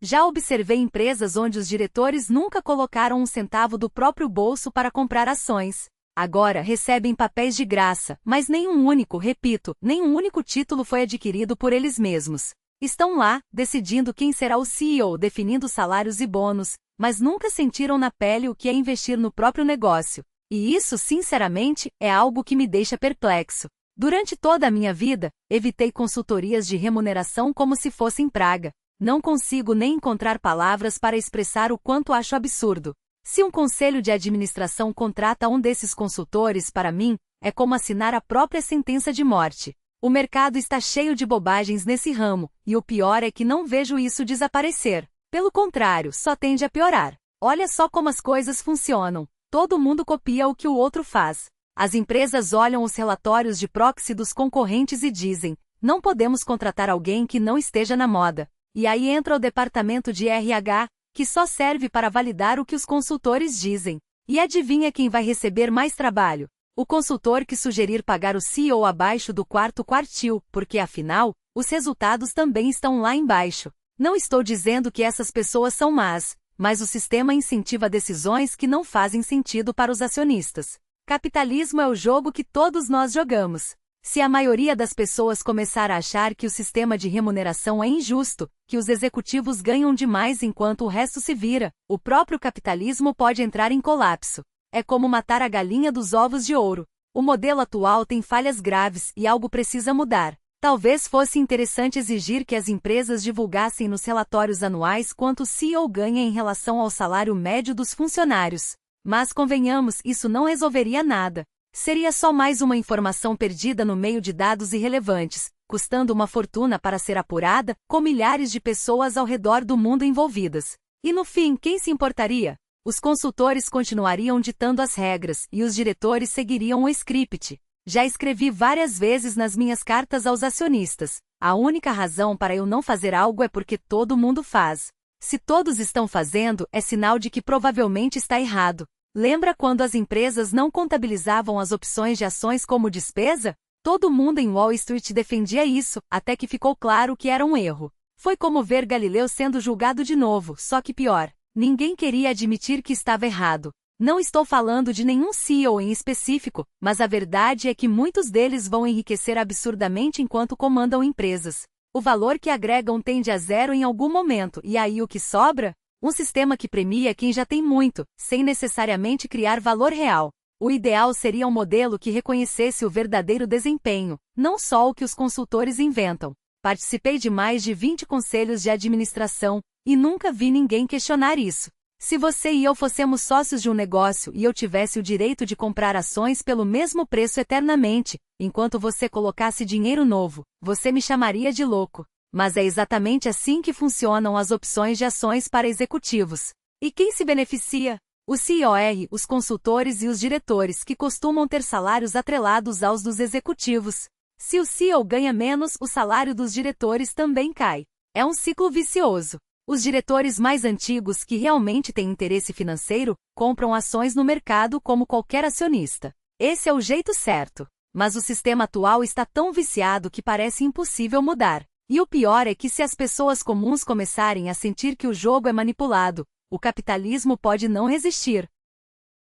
Já observei empresas onde os diretores nunca colocaram um centavo do próprio bolso para comprar ações. Agora recebem papéis de graça, mas nenhum único título foi adquirido por eles mesmos. Estão lá, decidindo quem será o CEO, definindo salários e bônus, mas nunca sentiram na pele o que é investir no próprio negócio. E isso, sinceramente, é algo que me deixa perplexo. Durante toda a minha vida, evitei consultorias de remuneração como se fossem praga. Não consigo nem encontrar palavras para expressar o quanto acho absurdo. Se um conselho de administração contrata um desses consultores para mim, é como assinar a própria sentença de morte. O mercado está cheio de bobagens nesse ramo, e o pior é que não vejo isso desaparecer. Pelo contrário, só tende a piorar. Olha só como as coisas funcionam. Todo mundo copia o que o outro faz. As empresas olham os relatórios de proxy dos concorrentes e dizem: não podemos contratar alguém que não esteja na moda. E aí entra o departamento de RH, que só serve para validar o que os consultores dizem. E adivinha quem vai receber mais trabalho? O consultor que sugerir pagar o CEO abaixo do quarto quartil, porque afinal, os resultados também estão lá embaixo. Não estou dizendo que essas pessoas são más, mas o sistema incentiva decisões que não fazem sentido para os acionistas. Capitalismo é o jogo que todos nós jogamos. Se a maioria das pessoas começar a achar que o sistema de remuneração é injusto, que os executivos ganham demais enquanto o resto se vira, o próprio capitalismo pode entrar em colapso. É como matar a galinha dos ovos de ouro. O modelo atual tem falhas graves e algo precisa mudar. Talvez fosse interessante exigir que as empresas divulgassem nos relatórios anuais quanto o CEO ganha em relação ao salário médio dos funcionários. Mas convenhamos, isso não resolveria nada. Seria só mais uma informação perdida no meio de dados irrelevantes, custando uma fortuna para ser apurada, com milhares de pessoas ao redor do mundo envolvidas. E no fim, quem se importaria? Os consultores continuariam ditando as regras, e os diretores seguiriam o script. Já escrevi várias vezes nas minhas cartas aos acionistas: a única razão para eu não fazer algo é porque todo mundo faz. Se todos estão fazendo, é sinal de que provavelmente está errado. Lembra quando as empresas não contabilizavam as opções de ações como despesa? Todo mundo em Wall Street defendia isso, até que ficou claro que era um erro. Foi como ver Galileu sendo julgado de novo, só que pior. Ninguém queria admitir que estava errado. Não estou falando de nenhum CEO em específico, mas a verdade é que muitos deles vão enriquecer absurdamente enquanto comandam empresas. O valor que agregam tende a zero em algum momento, e aí o que sobra? Um sistema que premia quem já tem muito, sem necessariamente criar valor real. O ideal seria um modelo que reconhecesse o verdadeiro desempenho, não só o que os consultores inventam. Participei de mais de 20 conselhos de administração, e nunca vi ninguém questionar isso. Se você e eu fossemos sócios de um negócio e eu tivesse o direito de comprar ações pelo mesmo preço eternamente, enquanto você colocasse dinheiro novo, você me chamaria de louco. Mas é exatamente assim que funcionam as opções de ações para executivos. E quem se beneficia? O CEO, os consultores e os diretores, que costumam ter salários atrelados aos dos executivos. Se o CEO ganha menos, o salário dos diretores também cai. É um ciclo vicioso. Os diretores mais antigos que realmente têm interesse financeiro, compram ações no mercado como qualquer acionista. Esse é o jeito certo. Mas o sistema atual está tão viciado que parece impossível mudar. E o pior é que se as pessoas comuns começarem a sentir que o jogo é manipulado, o capitalismo pode não resistir.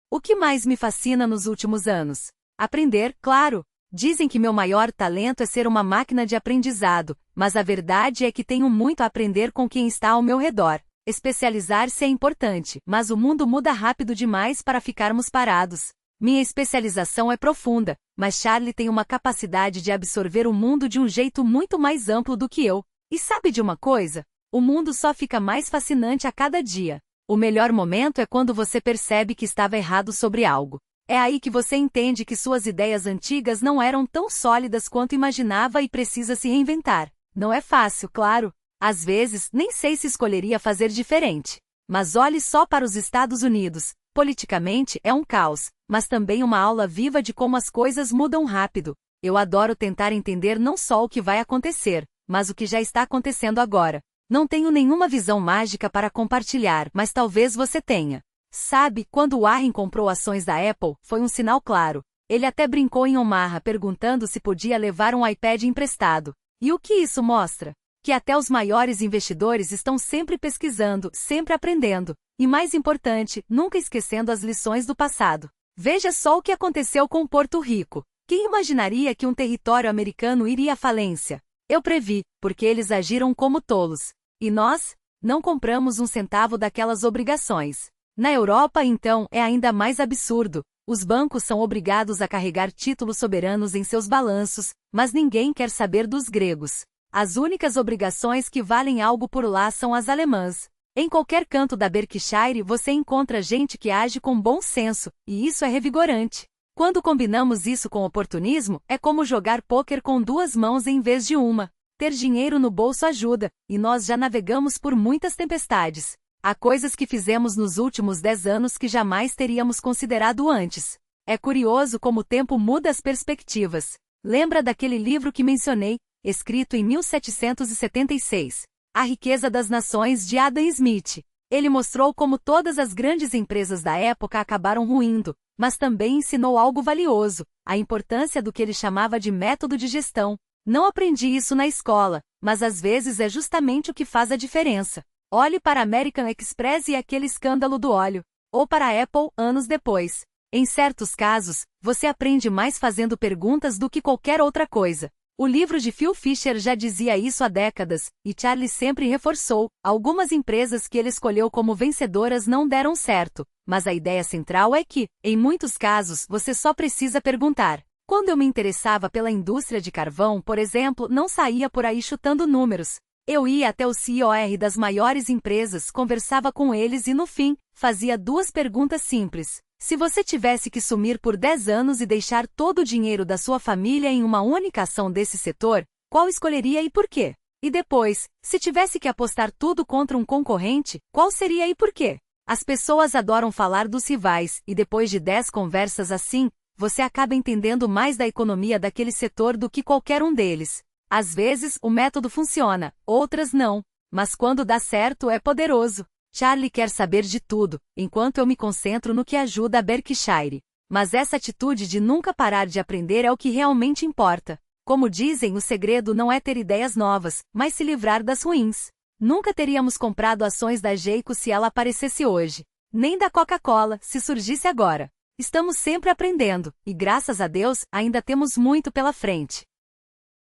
O que mais me fascina nos últimos anos? Aprender, claro. Dizem que meu maior talento é ser uma máquina de aprendizado, mas a verdade é que tenho muito a aprender com quem está ao meu redor. Especializar-se é importante, mas o mundo muda rápido demais para ficarmos parados. Minha especialização é profunda, mas Charlie tem uma capacidade de absorver o mundo de um jeito muito mais amplo do que eu. E sabe de uma coisa? O mundo só fica mais fascinante a cada dia. O melhor momento é quando você percebe que estava errado sobre algo. É aí que você entende que suas ideias antigas não eram tão sólidas quanto imaginava e precisa se reinventar. Não é fácil, claro. Às vezes, nem sei se escolheria fazer diferente. Mas olhe só para os Estados Unidos. Politicamente, é um caos, mas também uma aula viva de como as coisas mudam rápido. Eu adoro tentar entender não só o que vai acontecer, mas o que já está acontecendo agora. Não tenho nenhuma visão mágica para compartilhar, mas talvez você tenha. Sabe, quando Warren comprou ações da Apple, foi um sinal claro. Ele até brincou em Omaha perguntando se podia levar um iPad emprestado. E o que isso mostra? que até os maiores investidores estão sempre pesquisando, sempre aprendendo. E mais importante, nunca esquecendo as lições do passado. Veja só o que aconteceu com Porto Rico. Quem imaginaria que um território americano iria à falência? Eu previ, porque eles agiram como tolos. E nós? Não compramos um centavo daquelas obrigações. Na Europa, então, é ainda mais absurdo. Os bancos são obrigados a carregar títulos soberanos em seus balanços, mas ninguém quer saber dos gregos. As únicas obrigações que valem algo por lá são as alemãs. Em qualquer canto da Berkshire você encontra gente que age com bom senso, e isso é revigorante. Quando combinamos isso com oportunismo, é como jogar pôquer com duas mãos em vez de uma. Ter dinheiro no bolso ajuda, e nós já navegamos por muitas tempestades. Há coisas que fizemos nos últimos 10 anos que jamais teríamos considerado antes. É curioso como o tempo muda as perspectivas. Lembra daquele livro que mencionei, escrito em 1776, A Riqueza das Nações, de Adam Smith? Ele mostrou como todas as grandes empresas da época acabaram ruindo, mas também ensinou algo valioso, a importância do que ele chamava de método de gestão. Não aprendi isso na escola, mas às vezes é justamente o que faz a diferença. Olhe para a American Express e aquele escândalo do óleo. Ou para a Apple, anos depois. Em certos casos, você aprende mais fazendo perguntas do que qualquer outra coisa. O livro de Phil Fisher já dizia isso há décadas, e Charlie sempre reforçou. Algumas empresas que ele escolheu como vencedoras não deram certo, mas a ideia central é que, em muitos casos, você só precisa perguntar. Quando eu me interessava pela indústria de carvão, por exemplo, não saía por aí chutando números. Eu ia até o CEOR das maiores empresas, conversava com eles e no fim, fazia duas perguntas simples. Se você tivesse que sumir por 10 anos e deixar todo o dinheiro da sua família em uma única ação desse setor, qual escolheria e por quê? E depois, se tivesse que apostar tudo contra um concorrente, qual seria e por quê? As pessoas adoram falar dos rivais, e depois de 10 conversas assim, você acaba entendendo mais da economia daquele setor do que qualquer um deles. Às vezes, o método funciona, outras não. Mas quando dá certo, é poderoso. Charlie quer saber de tudo, enquanto eu me concentro no que ajuda a Berkshire. Mas essa atitude de nunca parar de aprender é o que realmente importa. Como dizem, o segredo não é ter ideias novas, mas se livrar das ruins. Nunca teríamos comprado ações da Geico se ela aparecesse hoje. Nem da Coca-Cola, se surgisse agora. Estamos sempre aprendendo, e graças a Deus, ainda temos muito pela frente.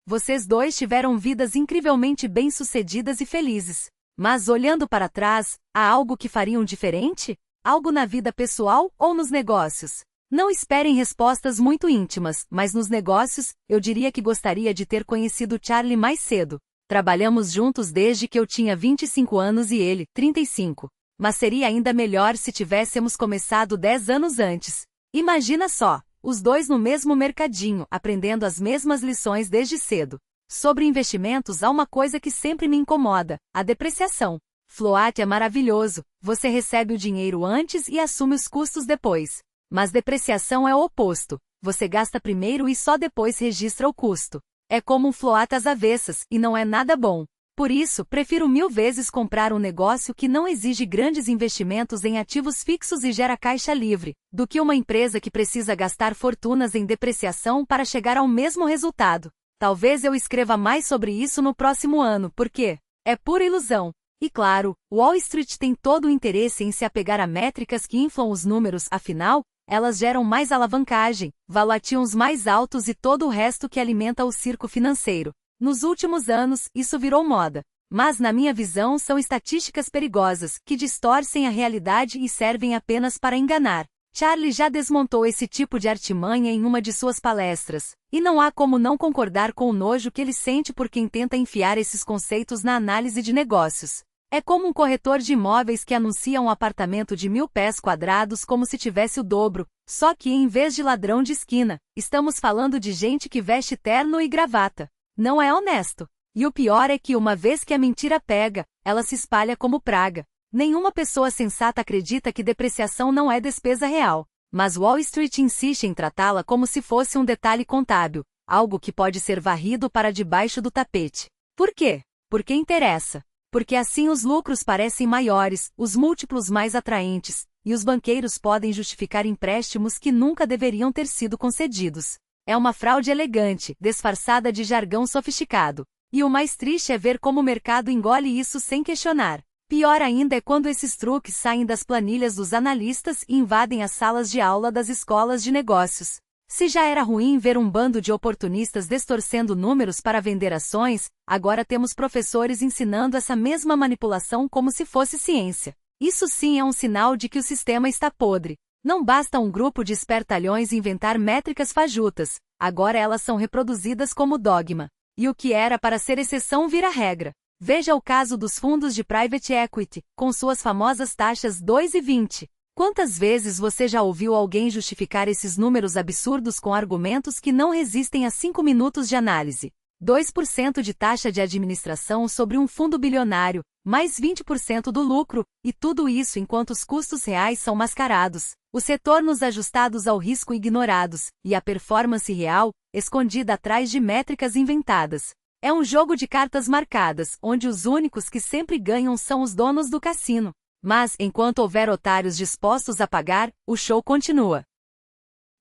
Vocês dois tiveram vidas incrivelmente bem-sucedidas e felizes. Mas olhando para trás, há algo que fariam diferente? Algo na vida pessoal ou nos negócios? Não esperem respostas muito íntimas, mas nos negócios, eu diria que gostaria de ter conhecido Charlie mais cedo. Trabalhamos juntos desde que eu tinha 25 anos e ele, 35. Mas seria ainda melhor se tivéssemos começado 10 anos antes. Imagina só! Os dois no mesmo mercadinho, aprendendo as mesmas lições desde cedo. Sobre investimentos há uma coisa que sempre me incomoda, a depreciação. Float é maravilhoso, você recebe o dinheiro antes e assume os custos depois. Mas depreciação é o oposto, você gasta primeiro e só depois registra o custo. É como um float às avessas, e não é nada bom. Por isso, prefiro 1000 vezes comprar um negócio que não exige grandes investimentos em ativos fixos e gera caixa livre, do que uma empresa que precisa gastar fortunas em depreciação para chegar ao mesmo resultado. Talvez eu escreva mais sobre isso no próximo ano, porque é pura ilusão. E claro, Wall Street tem todo o interesse em se apegar a métricas que inflam os números, afinal, elas geram mais alavancagem, valuations mais altos e todo o resto que alimenta o circo financeiro. Nos últimos anos, isso virou moda. Mas na minha visão são estatísticas perigosas, que distorcem a realidade e servem apenas para enganar. Charlie já desmontou esse tipo de artimanha em uma de suas palestras, e não há como não concordar com o nojo que ele sente por quem tenta enfiar esses conceitos na análise de negócios. É como um corretor de imóveis que anuncia um apartamento de 1000 pés quadrados como se tivesse o dobro, só que em vez de ladrão de esquina, estamos falando de gente que veste terno e gravata. Não é honesto. E o pior é que uma vez que a mentira pega, ela se espalha como praga. Nenhuma pessoa sensata acredita que depreciação não é despesa real. Mas Wall Street insiste em tratá-la como se fosse um detalhe contábil, algo que pode ser varrido para debaixo do tapete. Por quê? Porque interessa. Porque assim os lucros parecem maiores, os múltiplos mais atraentes, e os banqueiros podem justificar empréstimos que nunca deveriam ter sido concedidos. É uma fraude elegante, disfarçada de jargão sofisticado. E o mais triste é ver como o mercado engole isso sem questionar. Pior ainda é quando esses truques saem das planilhas dos analistas e invadem as salas de aula das escolas de negócios. Se já era ruim ver um bando de oportunistas distorcendo números para vender ações, agora temos professores ensinando essa mesma manipulação como se fosse ciência. Isso sim é um sinal de que o sistema está podre. Não basta um grupo de espertalhões inventar métricas fajutas, agora elas são reproduzidas como dogma. E o que era para ser exceção vira regra. Veja o caso dos fundos de private equity, com suas famosas taxas 2,20. Quantas vezes você já ouviu alguém justificar esses números absurdos com argumentos que não resistem a 5 minutos de análise? 2% de taxa de administração sobre um fundo bilionário, mais 20% do lucro, e tudo isso enquanto os custos reais são mascarados, os retornos ajustados ao risco ignorados, e a performance real, escondida atrás de métricas inventadas. É um jogo de cartas marcadas, onde os únicos que sempre ganham são os donos do cassino. Mas, enquanto houver otários dispostos a pagar, o show continua.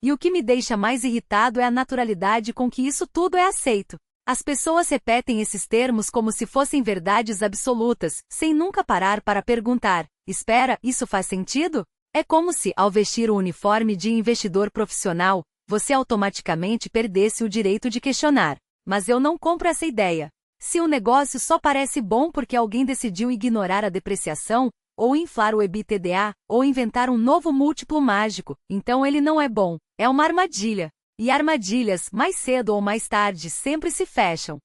E o que me deixa mais irritado é a naturalidade com que isso tudo é aceito. As pessoas repetem esses termos como se fossem verdades absolutas, sem nunca parar para perguntar: espera, isso faz sentido? É como se, ao vestir o uniforme de investidor profissional, você automaticamente perdesse o direito de questionar. Mas eu não compro essa ideia. Se o negócio só parece bom porque alguém decidiu ignorar a depreciação, ou inflar o EBITDA, ou inventar um novo múltiplo mágico, então ele não é bom, é uma armadilha. E armadilhas, mais cedo ou mais tarde, sempre se fecham.